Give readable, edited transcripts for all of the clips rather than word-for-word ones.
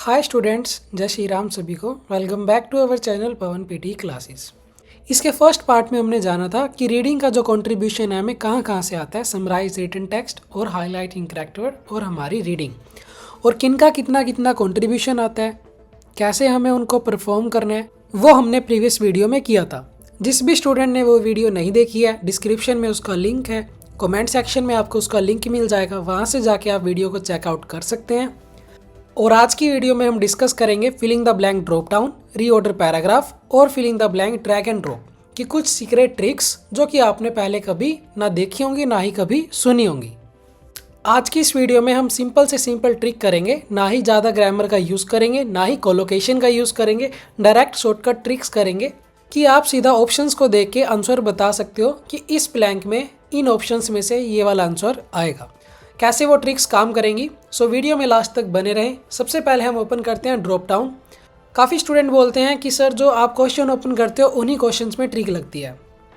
Hi students, जय श्री राम सभी को। Welcome back to our channel Pawan PT classes. इसके फर्स्ट पार्ट में हमने जाना था कि रीडिंग का जो कंट्रीब्यूशन है हमें कहाँ कहाँ से आता है, समराइज रिटन टेक्स्ट और हाईलाइटिंग करेक्ट वर्ड और हमारी रीडिंग, और किनका कितना कितना कंट्रीब्यूशन आता है, कैसे हमें उनको परफॉर्म करना है, वो हमने प्रीवियस वीडियो में किया था। जिस भी स्टूडेंट ने वो वीडियो नहीं देखी है, डिस्क्रिप्शन में उसका लिंक है, कमेंट सेक्शन में आपको उसका लिंक मिल जाएगा, वहाँ से जाके आप वीडियो को चेकआउट कर सकते हैं। और आज की वीडियो में हम डिस्कस करेंगे filling the blank drop down, reorder paragraph और filling the blank drag and drop की कुछ सीक्रेट ट्रिक्स जो कि आपने पहले कभी ना देखी होंगी ना ही कभी सुनी होंगी। आज की इस वीडियो में हम सिंपल से सिंपल ट्रिक करेंगे, ना ही ज़्यादा ग्रामर का यूज़ करेंगे, ना ही कोलोकेशन का यूज़ करेंगे, डायरेक्ट शॉर्टकट ट्रिक्स करेंगे कि आप सीधा ऑप्शंस को देख के आंसर बता सकते हो कि इस ब्लैंक में इन ऑप्शंस में से ये वाला आंसर आएगा। कैसे वो ट्रिक्स काम करेंगी, सो वीडियो में लास्ट तक बने रहें। सबसे पहले हम ओपन करते हैं ड्रॉप डाउन। काफ़ी स्टूडेंट बोलते हैं कि सर जो आप क्वेश्चन ओपन करते हो उन्हीं क्वेश्चंस में ट्रिक लगती है।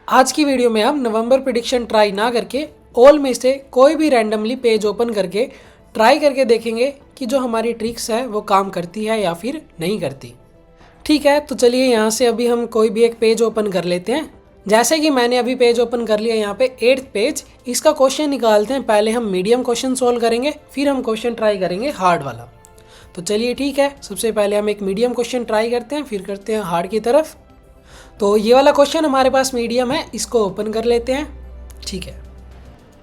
आज की वीडियो में हम नवंबर प्रेडिक्शन ट्राई ना करके ऑल में से कोई भी रैंडमली पेज ओपन करके ट्राई करके देखेंगे कि जो हमारी ट्रिक्स है वो काम करती है या फिर नहीं करती। ठीक है, तो चलिए यहाँ से अभी हम कोई भी एक पेज ओपन कर लेते हैं। जैसे कि मैंने अभी पेज ओपन कर लिया, यहाँ पे 8th पेज। इसका क्वेश्चन निकालते हैं। पहले हम मीडियम क्वेश्चन सोल्व करेंगे, फिर हम क्वेश्चन ट्राई करेंगे हार्ड वाला। तो चलिए ठीक है, सबसे पहले हम एक मीडियम क्वेश्चन ट्राई करते हैं, फिर करते हैं हार्ड की तरफ। तो ये वाला क्वेश्चन हमारे पास मीडियम है, इसको ओपन कर लेते हैं। ठीक है,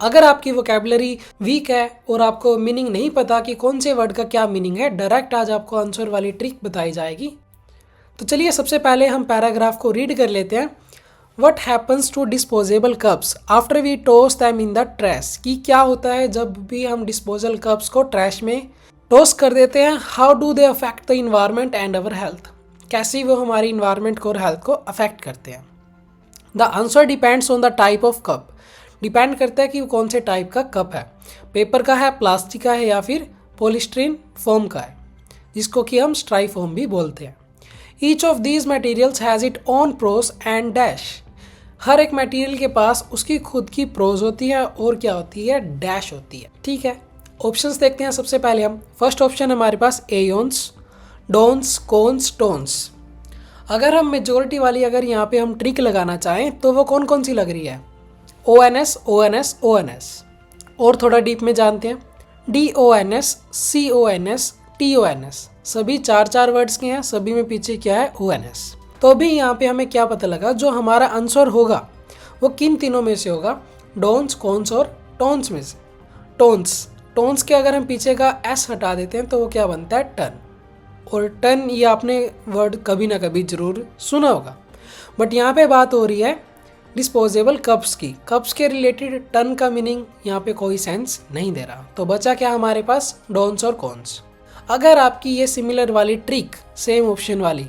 अगर आपकी वोकैबुलरी वीक है और आपको मीनिंग नहीं पता कि कौन से वर्ड का क्या मीनिंग है, डायरेक्ट आज आपको आंसर वाली ट्रिक बताई जाएगी। तो चलिए सबसे पहले हम पैराग्राफ को रीड कर लेते हैं। What happens to disposable cups after we toss them in the trash? कि क्या होता है जब भी हम डिस्पोजल कप्स को ट्रैश में टॉस कर देते हैं। How do they affect the environment and our health? कैसे वो हमारी इन्वायरमेंट को और हेल्थ को अफेक्ट करते हैं। The answer depends on the type of cup. Depend करता है कि वो कौन से टाइप का कप है, पेपर का है, प्लास्टिक का है या फिर पॉलीस्टीरीन फोम का है, जिसको कि हम स्ट्राइफोम भी बोलते हैं। Each of these materials has its own pros and dash. हर एक मटेरियल के पास उसकी खुद की प्रोज होती है और क्या होती है, डैश होती है। ठीक है, ऑप्शंस देखते हैं। सबसे पहले हम फर्स्ट ऑप्शन हमारे पास एयोन्स, डोन्स, कोन्स, टोन्स। अगर हम मेजोरिटी वाली अगर यहाँ पे हम ट्रिक लगाना चाहें तो वो कौन कौन सी लग रही है, ONS, ONS, ONS। और थोड़ा डीप में जानते हैं, DONS, CONS, TONS। सभी चार वर्ड्स के हैं, सभी में पीछे क्या है, ONS। तो अभी यहाँ पे हमें क्या पता लगा, जो हमारा आंसर होगा वो किन तीनों में से होगा, डोन्स, कोन्स और टोन्स में से। टोन्स के अगर हम पीछे का एस हटा देते हैं तो वो क्या बनता है, टन। और टन ये आपने वर्ड कभी ना कभी जरूर सुना होगा, बट यहाँ पे बात हो रही है डिस्पोजेबल कप्स की। कप्स के रिलेटेड टन का मीनिंग यहाँ पे कोई सेंस नहीं दे रहा। तो बचा क्या हमारे पास, डोन्स और कोन्स। अगर आपकी ये सिमिलर वाली ट्रिक, सेम ऑप्शन वाली,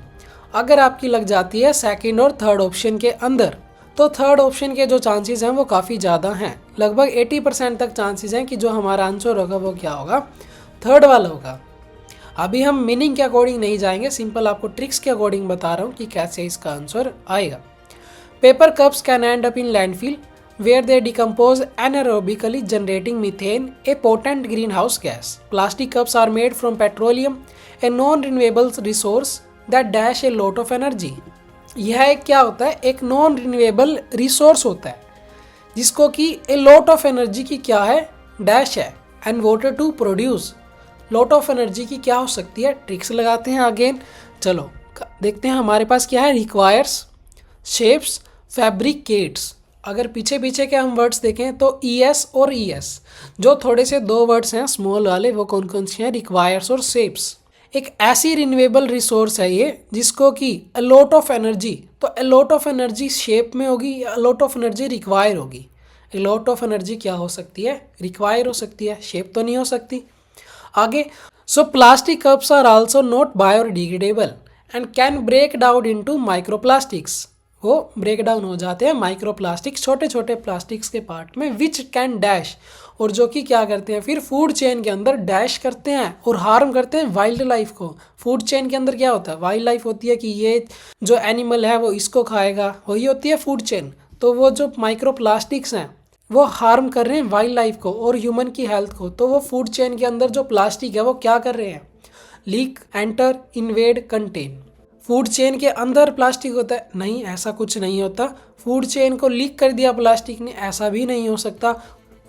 अगर आपकी लग जाती है सेकंड और थर्ड ऑप्शन के अंदर, तो थर्ड ऑप्शन के जो चांसेस हैं वो काफ़ी ज़्यादा हैं। लगभग 80% तक चांसेस हैं कि जो हमारा आंसर होगा वो क्या होगा, थर्ड वाला होगा। अभी हम मीनिंग के अकॉर्डिंग नहीं जाएंगे, सिंपल आपको ट्रिक्स के अकॉर्डिंग बता रहा हूँ कि कैसे इसका आंसर आएगा। Paper cups can and up in landfill where they decompose anaerobically generating methane, a potent greenhouse gas. Plastic cups are made from petroleum, a non-renewable resource that dash a lot of energy. यह एक क्या होता है, एक non renewable resource होता है जिसको कि ए लॉट ऑफ एनर्जी की क्या है, डैश है, and water to produce. Lot of energy की क्या हो सकती है, ट्रिक्स लगाते हैं अगेन। चलो देखते हैं हमारे पास क्या है, रिक्वायर्स, शेप्स, फैब्रिकेट्स। अगर पीछे के हम वर्ड्स देखें तो ES और ES, जो थोड़े से दो वर्ड्स हैं स्मॉल वाले, वो कौन कौन से हैं, रिक्वायर्स और शेप्स। एक ऐसी रिन्यूएबल रिसोर्स है ये जिसको कि अ लॉट ऑफ एनर्जी, तो a lot of energy shape में होगी या a lot of energy require होगी। अ लॉट ऑफ एनर्जी क्या हो सकती है, रिक्वायर हो सकती है, शेप तो नहीं हो सकती। आगे, so plastic cups are also not biodegradable and can break down into microplastics. वो ब्रेक डाउन हो जाते हैं माइक्रोप्लास्टिक्स, छोटे छोटे प्लास्टिक्स के पार्ट में, विच कैन डैश, और जो कि क्या करते हैं फिर फूड चेन के अंदर डैश करते हैं और हार्म करते हैं वाइल्ड लाइफ को। फूड चेन के अंदर क्या होता है, वाइल्ड लाइफ होती है कि ये जो एनिमल है वो इसको खाएगा, वही होती है फूड चेन। तो वो जो माइक्रोप्लास्टिक्स हैं वो हार्म कर रहे हैं वाइल्ड लाइफ को और ह्यूमन की हेल्थ को। तो वो फूड चेन के अंदर जो प्लास्टिक है वो क्या कर रहे हैं, leak, enter, invade, contain. Food chain के अंदर प्लास्टिक होता है? नहीं, ऐसा कुछ नहीं होता। फूड चेन को लीक कर दिया प्लास्टिक ने? ऐसा भी नहीं हो सकता।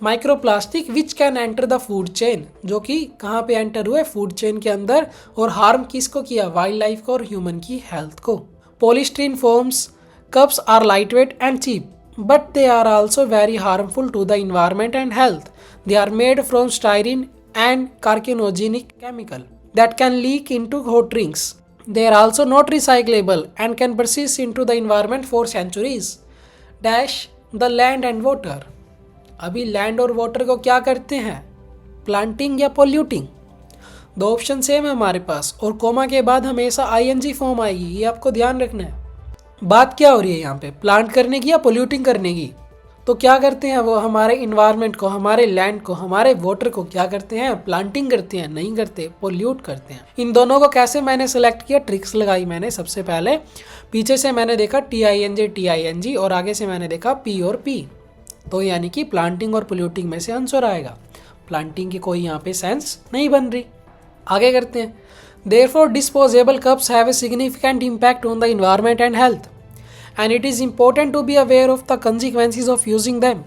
Micro plastic which can enter the food chain, जो कि कहाँ पे एंटर हुए? फूड चेन के अंदर। और हार्म किसको किया? वाइल्ड लाइफ को और ह्यूमन की हेल्थ को। Polystyrene foams cups are light weight and cheap, but they are also very harmful to the environment and health. They are made from styrene and carcinogenic chemical that can leak into hot drinks. They are also not recyclable and can persist into the environment for centuries. Dash the land and water. अभी land और water को क्या करते हैं? Planting या polluting? दो option same है हमारे पास, और कोमा के बाद हमेशा आईएनजी फॉर्म आएगी, ये आपको ध्यान रखना है। बात क्या हो रही है यहाँ पे? प्लांट करने की या पोल्यूटिंग करने की? तो क्या करते हैं वो? हमारे इन्वायरमेंट को, हमारे लैंड को, हमारे वाटर को क्या करते हैं? प्लांटिंग करते हैं? नहीं करते, पोल्यूट करते हैं। इन दोनों को कैसे मैंने सेलेक्ट किया? ट्रिक्स लगाई मैंने। सबसे पहले पीछे से मैंने देखा TING और आगे से मैंने देखा P और P, तो यानी कि प्लांटिंग और पोल्यूटिंग में से आंसर आएगा। प्लांटिंग की कोई यहाँ पे सेंस नहीं बन रही। आगे करते हैं। Therefore, disposable cups have a significant impact on the environment and health, and it is important to be aware of the consequences of using them.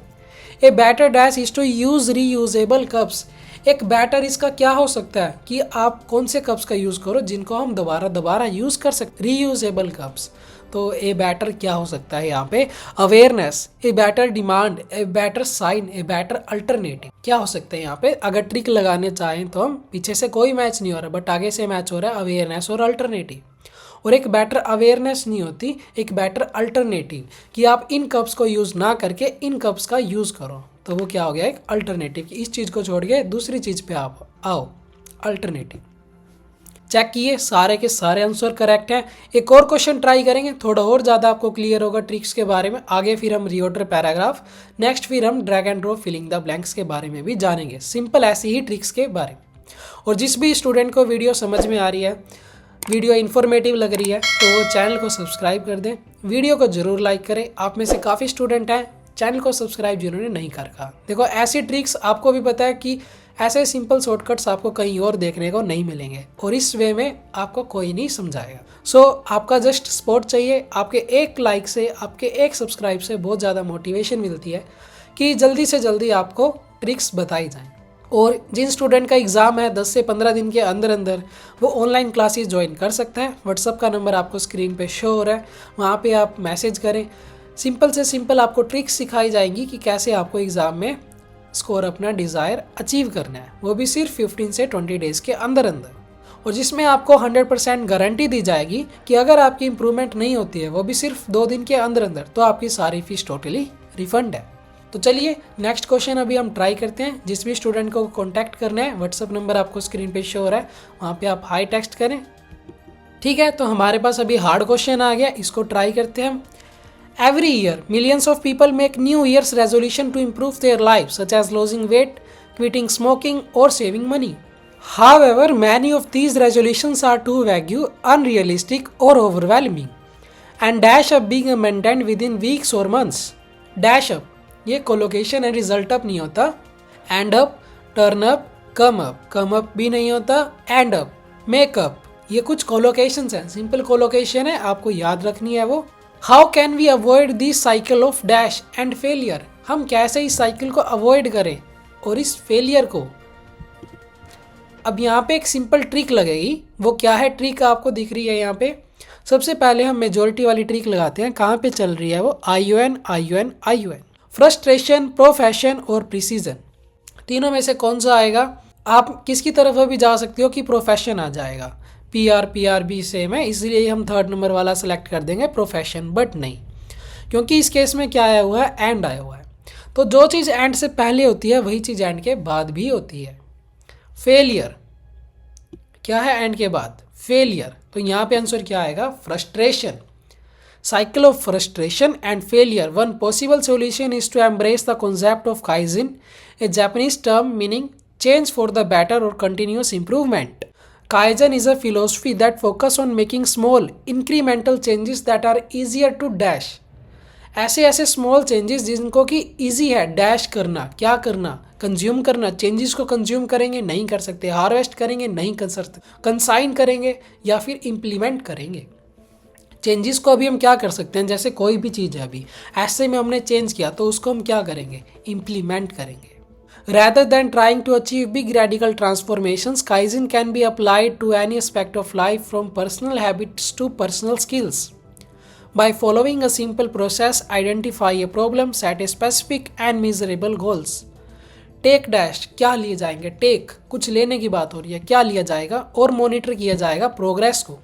A better dash is to use reusable cups. एक better इसका क्या हो सकता है कि आप कौन से कप्स का यूज़ करो जिनको हम दोबारा यूज़ कर सकते, रीयूजेबल कप्स। तो ए बेटर क्या हो सकता है यहाँ पे? Awareness, a better demand, a better sign, a better alternative. क्या हो सकता है यहाँ पे? अगर ट्रिक लगाने चाहें तो हम, पीछे से कोई मैच नहीं हो रहा बट आगे से मैच हो रहा है अवेयरनेस और अल्टरनेटिव। और एक बेटर अवेयरनेस नहीं होती, एक बेटर अल्टरनेटिव, कि आप इन कप्स को यूज़ ना करके इन कप्स का यूज़ करो, तो वो क्या हो गया? एक अल्टरनेटिव। इस चीज़ को छोड़ के दूसरी चीज़ पे आप आओ, अल्टरनेटिव। चेक किए, सारे के सारे आंसर करेक्ट हैं। एक और क्वेश्चन ट्राई करेंगे, थोड़ा और ज़्यादा आपको क्लियर होगा ट्रिक्स के बारे में। आगे फिर हम रीऑर्डर पैराग्राफ, नेक्स्ट फिर हम drag and drop filling the blanks के बारे में भी जानेंगे, सिंपल ऐसी ही ट्रिक्स के बारे में। और जिस भी स्टूडेंट को वीडियो समझ में आ रही है, वीडियो इन्फॉर्मेटिव लग रही है, तो वो चैनल को सब्सक्राइब कर दें, वीडियो को ज़रूर लाइक करें। आप में से काफ़ी स्टूडेंट हैं चैनल को सब्सक्राइब जिन्होंने नहीं कर रखा। देखो, ऐसी ट्रिक्स आपको भी पता है कि ऐसे सिंपल शॉर्टकट्स आपको कहीं और देखने को नहीं मिलेंगे, और इस वे में आपको कोई नहीं समझाएगा। सो आपका जस्ट सपोर्ट चाहिए। आपके एक लाइक से, आपके एक सब्सक्राइब से बहुत ज़्यादा मोटिवेशन मिलती है कि जल्दी से जल्दी आपको ट्रिक्स बताई जाएँ। और जिन स्टूडेंट का एग्ज़ाम है 10 से 15 दिन के अंदर अंदर, वो ऑनलाइन क्लासेस ज्वाइन कर सकते हैं। व्हाट्सअप का नंबर आपको स्क्रीन पे शो हो रहा है, वहाँ पे आप मैसेज करें। सिंपल से सिंपल आपको ट्रिक्स सिखाई जाएंगी कि कैसे आपको एग्ज़ाम में स्कोर अपना डिज़ायर अचीव करना है, वो भी सिर्फ 15 से 20 डेज़ के अंदर अंदर। और जिसमें आपको 100% गारंटी दी जाएगी कि अगर आपकी इंप्रूवमेंट नहीं होती है, वो भी सिर्फ 2 दिन के अंदर अंदर, तो आपकी सारी फीस टोटली रिफंड है। तो चलिए नेक्स्ट क्वेश्चन अभी हम ट्राई करते हैं। जिस भी स्टूडेंट को कॉन्टैक्ट करना है, व्हाट्सअप नंबर आपको स्क्रीन पे शो हो रहा है, वहाँ पे आप हाई टेक्स्ट करें। ठीक है, तो हमारे पास अभी हार्ड क्वेश्चन आ गया, इसको ट्राई करते हैं हम। Every year, millions of people make New Year's resolution to improve their lives, such as losing weight, quitting smoking, or saving money. However, many of these resolutions are too vague, unrealistic, or overwhelming, and dash up being maintained within weeks or months. Dash up, ये colocation है, result up नहीं होता। And up, turn up, come up भी नहीं होता। And up, makeup, ये कुछ collocations हैं, सिंपल कोलोकेशन है, आपको याद रखनी है वो। How can we avoid this cycle of dash and failure? हम कैसे इस साइकिल को अवॉइड करें और इस फेलियर को? अब यहाँ पे एक सिंपल ट्रिक लगेगी। वो क्या है ट्रिक? आपको दिख रही है यहाँ पे। सबसे पहले हम मेजोरिटी वाली ट्रिक लगाते हैं। कहाँ पे चल रही है वो? IUN। फ्रस्ट्रेशन, प्रोफेशन और प्रिसीजन, तीनों में से कौन सा आएगा? आप किसकी तरफ अभी जा सकते हो कि प्रोफेशन आ जाएगा। PR भी सेम है, इसलिए हम थर्ड नंबर वाला सेलेक्ट कर देंगे प्रोफेशन, बट नहीं, क्योंकि इस केस में क्या आया हुआ है? एंड आया हुआ है। तो जो चीज़ एंड से पहले होती है वही चीज़ एंड के बाद भी होती है। फेलियर क्या है? एंड के बाद फेलियर, तो यहाँ पे आंसर क्या आएगा? Frustration. Cycle of frustration and failure. One possible solution is to embrace the concept of Kaizen, a Japanese term meaning change for the better or continuous improvement. Kaizen is a philosophy that focuses on making small, incremental changes that are easier to dash. ऐसे small changes जिनको कि easy है dash करना, क्या करना, consume करना, changes को consume करेंगे, नहीं कर सकते। हार्वेस्ट करेंगे, नहीं कर सकते। कंसाइन करेंगे या फिर इम्प्लीमेंट करेंगे। चेंजेस को अभी हम क्या कर सकते हैं, जैसे कोई भी चीज़ है अभी ऐसे में हमने चेंज किया तो उसको हम क्या करेंगे, इम्प्लीमेंट करेंगे। Rather than trying to achieve big radical transformations, Kaizen can be applied to any aspect of life from personal habits to personal skills. By following a simple process, identify a problem, set a specific and measurable goals. Take dash, क्या लिए जाएंगे, take कुछ लेने की बात हो रही है, क्या लिया जाएगा और मॉनिटर किया जाएगा प्रोग्रेस को।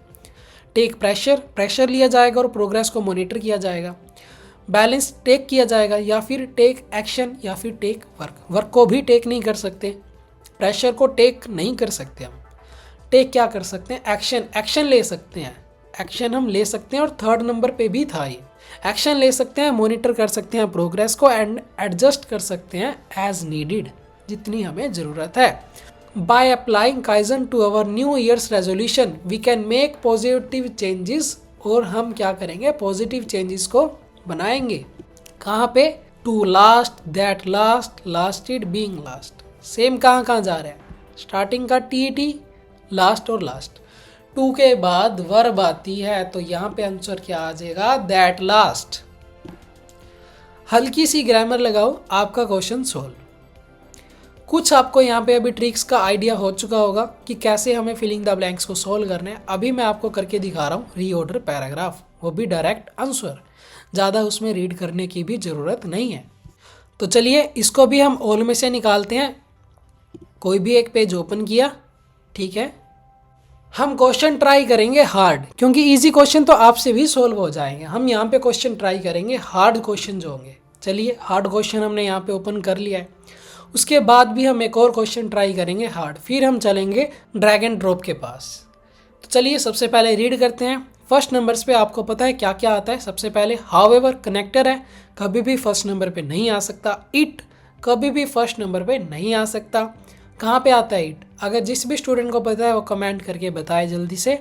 टेक प्रेशर, प्रेशर लिया जाएगा और प्रोग्रेस को मॉनिटर किया जाएगा। बैलेंस टेक किया जाएगा या फिर टेक एक्शन या फिर टेक वर्क। वर्क को भी टेक नहीं कर सकते, प्रेशर को टेक नहीं कर सकते हम। टेक क्या कर सकते हैं, एक्शन, एक्शन ले सकते हैं, एक्शन हम ले सकते हैं। और थर्ड नंबर पे भी था ये, एक्शन ले सकते हैं, मॉनिटर कर सकते हैं प्रोग्रेस को एंड एडजस्ट कर सकते हैं एज नीडिड, जितनी हमें ज़रूरत है। By applying kaizen to our new year's resolution we can make positive changes. और हम क्या करेंगे, पॉजिटिव चेंजेस को बनाएंगे। कहाँ पे, to last, that last, lasted, being last. Same कहाँ कहाँ जा रहा है, स्टार्टिंग का टी, लास्ट और लास्ट। टू के बाद वर्ब आती है तो यहाँ पे आंसर क्या आ जाएगा, दैट लास्ट। हल्की सी ग्रामर लगाओ, आपका क्वेश्चन सोल्व। कुछ आपको यहाँ पे अभी ट्रिक्स का आइडिया हो चुका होगा कि कैसे हमें फिलिंग द ब्लैंक्स को सोल्व करना है। अभी मैं आपको करके दिखा रहा हूँ रीऑर्डर पैराग्राफ, वो भी डायरेक्ट आंसर, ज़्यादा उसमें रीड करने की भी ज़रूरत नहीं है। तो चलिए इसको भी हम ऑल में से निकालते हैं। कोई भी एक पेज ओपन किया, ठीक है। हम क्वेश्चन ट्राई करेंगे हार्ड, क्योंकि इजी क्वेश्चन तो आपसे भी सोल्व हो जाएंगे। हम यहाँ पे क्वेश्चन ट्राई करेंगे हार्ड क्वेश्चन जो होंगे। चलिए हार्ड क्वेश्चन हमने यहाँ पे ओपन कर लिया है। उसके बाद भी हम एक और क्वेश्चन ट्राई करेंगे हार्ड, फिर हम चलेंगे ड्रैग एंड ड्रॉप के पास। तो चलिए सबसे पहले रीड करते हैं। फर्स्ट नंबर्स पे आपको पता है क्या क्या आता है। सबसे पहले हाउएवर कनेक्टर है, कभी भी फर्स्ट नंबर पे नहीं आ सकता। इट कभी भी फर्स्ट नंबर पे नहीं आ सकता। कहाँ पे आता है इट, अगर जिस भी स्टूडेंट को पता है वो कमेंट करके बताए जल्दी से।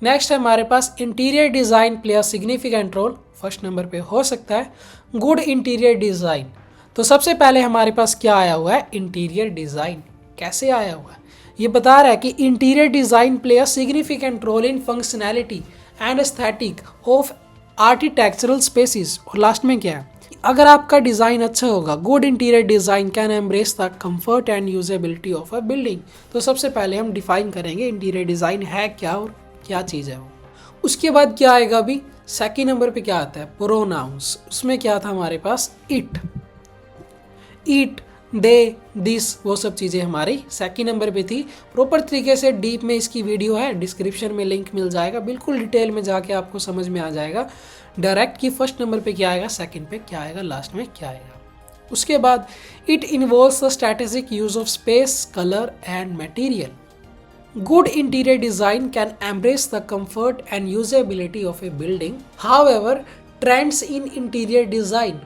नेक्स्ट है हमारे पास interior design play a significant role, first number पे हो सकता है। गुड इंटीरियर डिज़ाइन, तो सबसे पहले हमारे पास क्या आया हुआ है, इंटीरियर डिज़ाइन। कैसे आया हुआ है, ये बता रहा है कि interior design play a significant role in functionality and aesthetic of architectural spaces. और लास्ट में क्या है, अगर आपका डिज़ाइन अच्छा होगा, good interior design can embrace the comfort and usability of a building. तो सबसे पहले हम डिफाइन करेंगे इंटीरियर डिज़ाइन है क्या और क्या चीज़ है वो। उसके बाद क्या आएगा, अभी सेकेंड नंबर पे क्या आता है, प्रोनाउंस। उसमें क्या था हमारे पास, इट, दे, दिस, वो सब चीज़ें हमारी सेकंड नंबर पे थी। प्रॉपर तरीके से डीप में इसकी वीडियो है, डिस्क्रिप्शन में लिंक मिल जाएगा, बिल्कुल डिटेल में जाके आपको समझ में आ जाएगा डायरेक्ट कि फर्स्ट नंबर पे क्या आएगा, सेकंड पे क्या आएगा, लास्ट में क्या आएगा। उसके बाद it involves the strategic use of space, colour and material. Good interior design can embrace the comfort and usability of A building. However trends in interior design,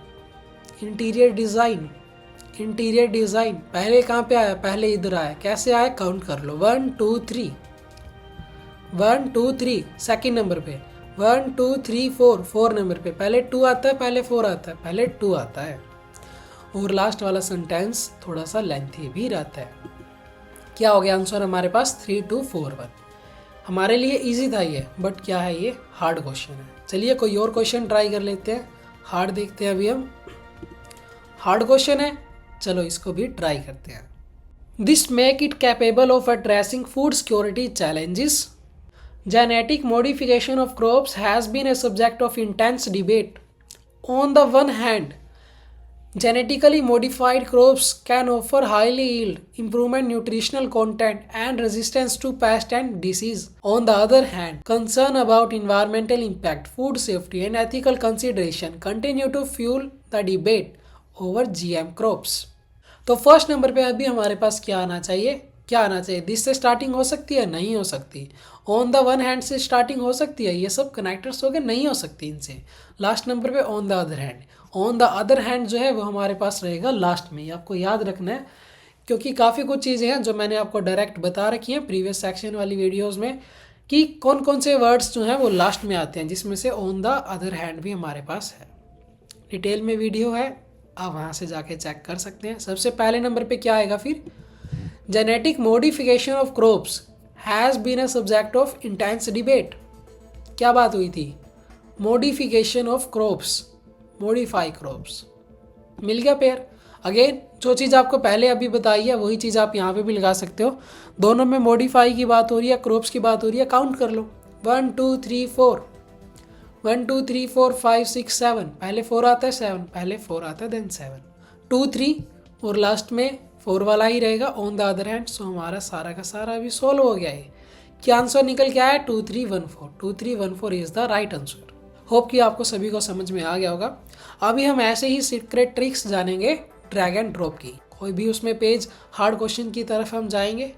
interior design पहले कहाँ पे आया, पहले इधर आया। कैसे आया, काउंट कर लो, 1 2 3, 1 2 3 सेकेंड नंबर पे, 1 2 3 4 4 नंबर पे। पहले 2 आता है, पहले 4 आता है, पहले 2 आता है। और लास्ट वाला सेंटेंस थोड़ा सा लेंथी भी रहता है। क्या हो गया आंसर हमारे पास, 3 2 4 1। हमारे लिए इजी था ये, बट क्या है ये हार्ड क्वेश्चन है। चलिए कोई और क्वेश्चन ट्राई कर लेते हैं, हार्ड देखते हैं अभी हम। हार्ड क्वेश्चन है, चलो इसको भी ट्राई करते हैं। This make it capable of addressing food security challenges. Genetic modification of crops has been a subject of intense debate. On the one hand, genetically modified crops can offer highly yield, improvement nutritional content and resistance to pest and disease. On the other hand, concern about environmental impact, food safety and ethical consideration continue to fuel the debate over GM crops. तो first number पे अभी हमारे पास क्या आना चाहिए, क्या आना चाहिए, दिस से स्टार्टिंग हो सकती है, नहीं हो सकती। ऑन द वन हैंड से स्टार्टिंग हो सकती है, ये सब कनेक्टर्स हो गए, नहीं हो सकती इनसे। लास्ट नंबर पे on the other hand, on the other hand जो है वो हमारे पास रहेगा लास्ट में। ये आपको याद रखना है, क्योंकि काफ़ी कुछ चीज़ें हैं जो मैंने आपको डायरेक्ट बता रखी हैं प्रीवियस सेक्शन वाली वीडियोज़ में, कि कौन कौन से वर्ड्स जो हैं वो लास्ट में आते हैं, जिसमें से ऑन द अदर हैंड भी हमारे पास है। डिटेल में वीडियो है, आप वहाँ से जाके चेक कर सकते हैं। सबसे पहले नंबर पे क्या आएगा फिर, genetic modification of crops has been a subject of intense debate. क्या बात हुई थी, modification of crops, modify crops, मिल गया पेयर। अगेन जो चीज़ आपको पहले अभी बताई है वही चीज़ आप यहाँ पे भी लगा सकते हो, दोनों में मॉडिफाई की बात हो रही है, क्रॉप्स की बात हो रही है, काउंट कर लो 1 2 3 4, 1 2 3 4 5 6 7, पहले 4 आता है 7, पहले 4 आता है देन 7, 2 3 और लास्ट में 4 वाला ही रहेगा ऑन द अदर हैंड। सो हमारा सारा का सारा अभी सोल्व हो गया है। क्या आंसर निकल के आया, 2314, 2314 is the right answer. Hope कि आपको सभी को समझ में आ गया होगा। अभी हम ऐसे ही सीक्रेट ट्रिक्स जानेंगे ड्रैग एंड ड्रॉप की। कोई भी उसमें पेज हार्ड क्वेश्चन की तरफ हम जाएंगे,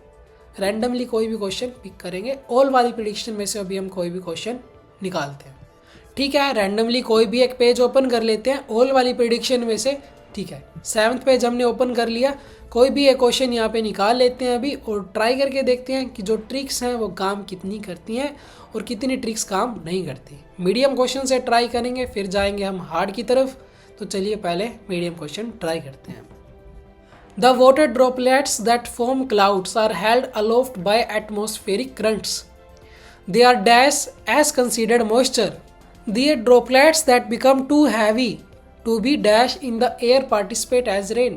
रैंडमली कोई भी क्वेश्चन पिक करेंगे, ऑल वाली प्रेडिक्शन में से अभी हम कोई भी क्वेश्चन निकालते हैं। ठीक है, रैंडमली कोई भी एक पेज ओपन कर लेते हैं ऑल वाली प्रेडिक्शन में से। ठीक है, 7th पेज हमने ओपन कर लिया, कोई भी एक क्वेश्चन यहाँ पे निकाल लेते हैं अभी और ट्राई करके देखते हैं कि जो ट्रिक्स हैं वो काम कितनी करती हैं और कितनी ट्रिक्स काम नहीं करती। मीडियम क्वेश्चन से ट्राई करेंगे, फिर जाएंगे हम हार्ड की तरफ। तो चलिए पहले मीडियम क्वेश्चन ट्राई करते हैं। The water droplets that form clouds are held aloft by atmospheric currents. They are dash as considered moisture. The droplets that become too heavy to be dash in the air participate as rain.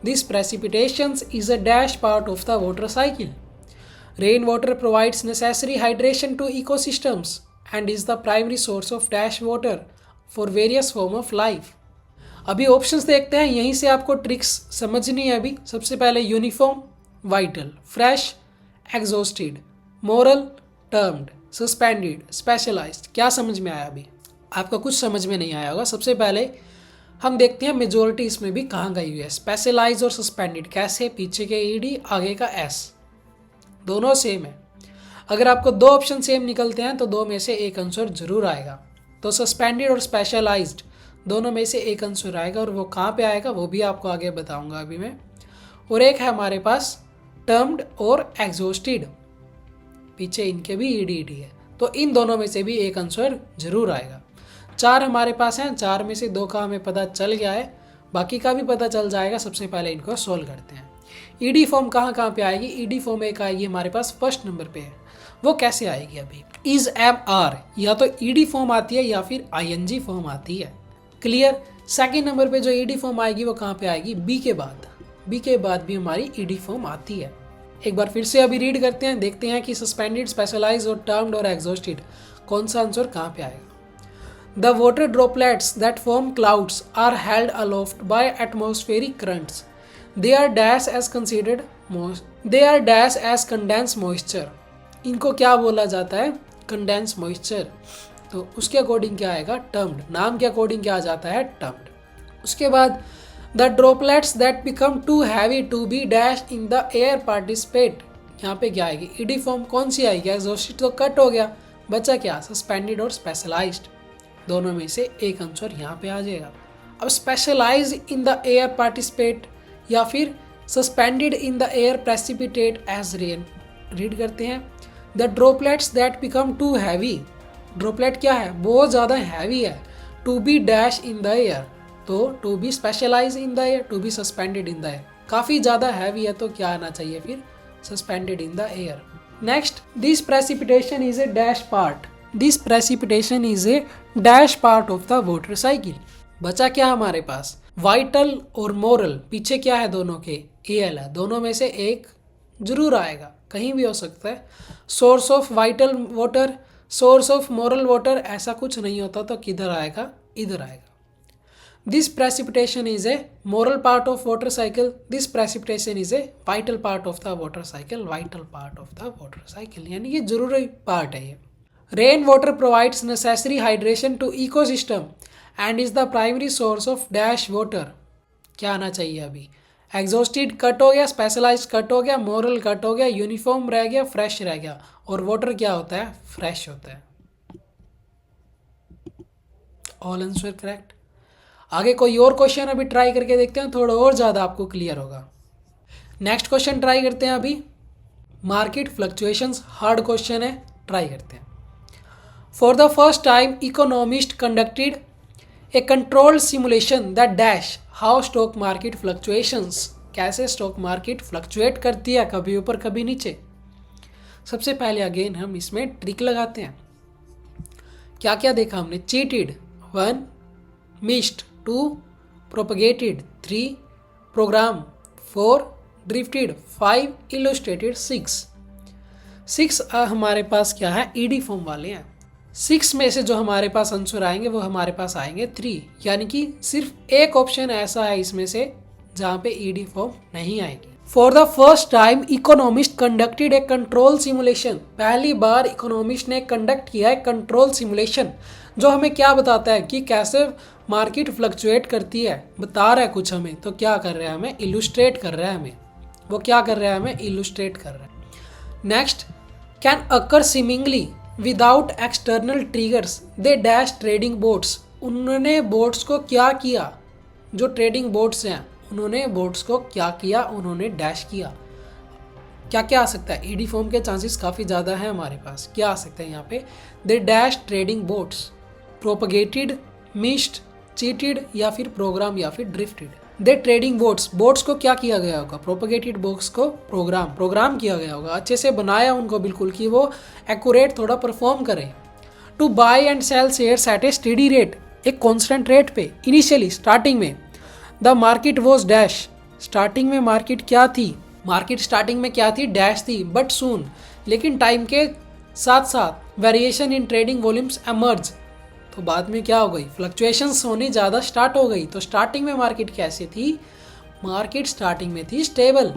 This precipitation is a dash part of the water cycle. Rainwater provides necessary hydration to ecosystems and is the primary source of dash water for various form of life. अभी options देखते हैं, यहीं से आपको tricks समझनी है। अभी सबसे पहले uniform, vital, fresh, exhausted, moral, termed, suspended, specialised. क्या समझ में आया? अभी आपका कुछ समझ में नहीं आया होगा। सबसे पहले हम देखते हैं मेजोरिटी इसमें भी कहाँ गई हुई है। स्पेशलाइज और सस्पेंडेड कैसे, पीछे के ईडी आगे का एस, दोनों सेम है। अगर आपको दो ऑप्शन सेम निकलते हैं तो दो में से एक आंसर जरूर आएगा। तो सस्पेंडेड और स्पेशलाइज्ड दोनों में से एक आंसर आएगा और वो कहाँ पे आएगा वो भी आपको आगे बताऊंगा अभी मैं। और एक है हमारे पास टर्म्ड और एग्जॉस्टेड, पीछे इनके भी ईडी है। तो इन दोनों में से भी एक आंसर जरूर आएगा। 4 हमारे पास हैं, 4 में से 2 का हमें पता चल गया है, बाकी का भी पता चल जाएगा। सबसे पहले इनको सोल्व करते हैं। ईडी फॉर्म कहाँ पे आएगी? ईडी फॉर्म एक आएगी हमारे पास फर्स्ट नंबर पे है। वो कैसे आएगी? अभी इज एम आर या तो ईडी फॉर्म आती है या फिर आईएनजी फॉर्म आती है। क्लियर। सेकेंड नंबर पे जो ईडी फॉर्म आएगी वो कहाँ पे आएगी? बी के बाद। बी के बाद भी हमारी ईडी फॉर्म आती है। एक बार फिर से अभी रीड करते हैं, देखते हैं कि सस्पेंडेड, स्पेशलाइज और टर्म्ड और एग्जॉस्टेड कौन सा आंसर कहाँ पे आएगा। The water droplets that form clouds are held aloft by atmospheric currents. They are dash as considered they are dash as condense moisture. इनको क्या बोला जाता है? Condense moisture. तो उसके अकॉर्डिंग क्या आएगा? टर्म्ड। नाम के अकॉर्डिंग क्या आ जाता है? टर्म्ड। उसके बाद the droplets that become too heavy to be dash in the air participate. यहाँ पे क्या आएगी? ईडी फॉर्म कौन सी आएगी? एग्जॉस्टेड तो कट हो गया, बचा क्या? सस्पेंडेड और स्पेशलाइज्ड। दोनों में से एक आंसर यहाँ पे आ जाएगा। अब specialize in the air participate या फिर suspended in the air precipitate as rain. Read करते हैं। The droplets that become too heavy. Droplet क्या है? बहुत ज़्यादा हैवी है। To be dash in the air, तो to be specialize in the air, to be suspended in the air. काफ़ी ज़्यादा हैवी है तो क्या आना चाहिए फिर? Suspended in the air. Next, this precipitation is a dash part. This precipitation is a dash part of the water cycle. बचा क्या हमारे पास? वाइटल और मोरल। पीछे क्या है दोनों के? एल है। दोनों में से एक जरूर आएगा, कहीं भी हो सकता है। Source of vital water, source of moral water, ऐसा कुछ नहीं होता तो किधर आएगा? इधर आएगा। This precipitation is a moral part of water cycle. This precipitation is a vital part of the water cycle. Vital part of the water cycle. यानी ये जरूरी पार्ट है ये। Rain water provides necessary hydration to ecosystem and is the primary source of dash water. क्या आना चाहिए अभी? Exhausted cut हो गया, specialized कट हो गया, moral कट हो गया, uniform रह गया, fresh रह गया। और water क्या होता है? Fresh होता है। All answer correct. आगे कोई और क्वेश्चन अभी ट्राई करके देखते हैं, थोड़ा और ज़्यादा आपको क्लियर होगा। नेक्स्ट क्वेश्चन ट्राई करते हैं अभी। मार्केट फ्लक्चुएशंस, हार्ड क्वेश्चन है, ट्राई करते हैं। For the first time economist conducted A controlled simulation that dash how stock market fluctuations, कैसे स्टॉक मार्केट फ्लक्चुएट करती है, कभी ऊपर कभी नीचे। सबसे पहले अगेन हम इसमें ट्रिक लगाते हैं। क्या क्या देखा हमने? Cheated 1, missed 2, propagated 3, programme 4, drifted 5, illustrated 6 हमारे पास क्या है? ईडी फॉर्म वाले हैं। 6 में से जो हमारे पास आंसर आएंगे वो हमारे पास आएंगे 3, यानी कि सिर्फ एक ऑप्शन ऐसा है इसमें से जहाँ पे ईडी फॉर्म नहीं आएगी। For the first time economist conducted A control simulation, पहली बार इकोनॉमिस्ट ने कंडक्ट किया है कंट्रोल सिमुलेशन, जो हमें क्या बताता है कि कैसे मार्केट फ्लक्चुएट करती है, बता रहा है कुछ हमें। तो क्या कर रहा है? हमें इलुस्ट्रेट कर रहा है। हमें वो क्या कर रहा है? हमें इलुस्ट्रेट कर रहा है। Next, can occur seemingly without external triggers they dash trading boards, उन्होंने बोर्ड्स को क्या किया? जो ट्रेडिंग बोर्ड्स हैं उन्होंने बोर्ड्स को क्या किया? उन्होंने डैश किया। क्या क्या आ सकता है? ईडी फॉर्म के चांसेस काफ़ी ज़्यादा है हमारे पास। क्या आ सकता है यहाँ पे? They dash trading boards, propagated, missed, cheated या फिर प्रोग्राम या फिर ड्रिफ्टेड। दे ट्रेडिंग बोर्ड्स, बोर्ड्स को क्या किया गया होगा? प्रोपगेटेड बोर्ड्स को प्रोग्राम किया गया होगा, अच्छे से बनाया उनको बिल्कुल कि वो एक्यूरेट थोड़ा परफॉर्म करें। To buy and sell shares at a steady rate, एक कॉन्स्टेंट रेट पे। इनिशियली स्टार्टिंग में the market was dash, starting में मार्केट क्या थी? मार्केट स्टार्टिंग में क्या थी? डैश थी। बट सून, लेकिन टाइम के साथ साथ variation in trading volumes emerge, तो बाद में क्या हो गई? फ्लक्चुएशंस होनी ज़्यादा स्टार्ट हो गई। तो स्टार्टिंग में मार्केट कैसे थी? मार्केट स्टार्टिंग में थी स्टेबल।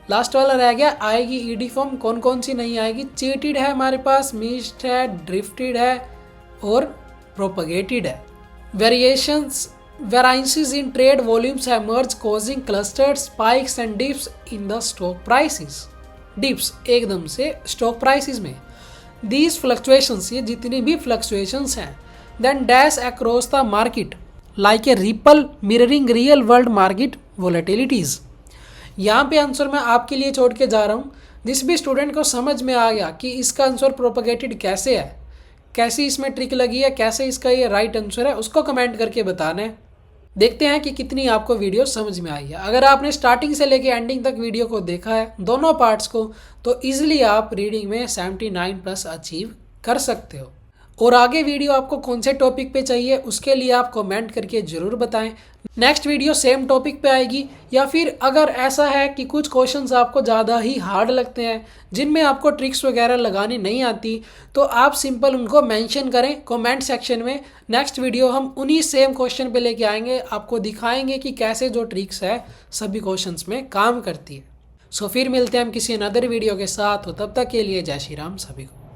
लास्ट वाला रह गया, आएगी ईडी फॉर्म, कौन कौन सी नहीं आएगी? चीटेड है हमारे पास, मिस्ड है, ड्रिफ्टेड है और प्रोपगेटेड है। Variances in trade volumes emerge causing clustered spikes and dips in the stock prices. Dips एकदम से stock prices में। These fluctuations, ये जितनी भी fluctuations हैं, then dash across the market like a ripple mirroring real world market volatilities. यहाँ पे answer मैं आपके लिए छोड़ के जा रहा हूँ। जिस भी स्टूडेंट को समझ में आ गया कि इसका आंसर प्रोपगेटेड कैसे है, कैसी इसमें ट्रिक लगी है, कैसे इसका ये राइट आंसर है, उसको कमेंट करके बताना है। देखते हैं कि कितनी आपको वीडियो समझ में आई है। अगर आपने स्टार्टिंग से लेके एंडिंग तक वीडियो को देखा है, दोनों पार्ट्स को, तो इजीली आप रीडिंग में 79+ अचीव कर सकते हो। और आगे वीडियो आपको कौन से टॉपिक पे चाहिए उसके लिए आप कमेंट करके ज़रूर बताएं। नेक्स्ट वीडियो सेम टॉपिक पे आएगी, या फिर अगर ऐसा है कि कुछ क्वेश्चंस आपको ज़्यादा ही हार्ड लगते हैं, जिनमें आपको ट्रिक्स वगैरह लगानी नहीं आती, तो आप सिंपल उनको मेंशन करें कमेंट सेक्शन में। नेक्स्ट वीडियो हम उन्हीं सेम क्वेश्चन पे लेके आएंगे, आपको दिखाएंगे कि कैसे जो ट्रिक्स है सभी क्वेश्चंस में काम करती है। सो फिर मिलते हैं हम किसी अनदर वीडियो के साथ, हो तब तक के लिए जय श्री राम सभी को।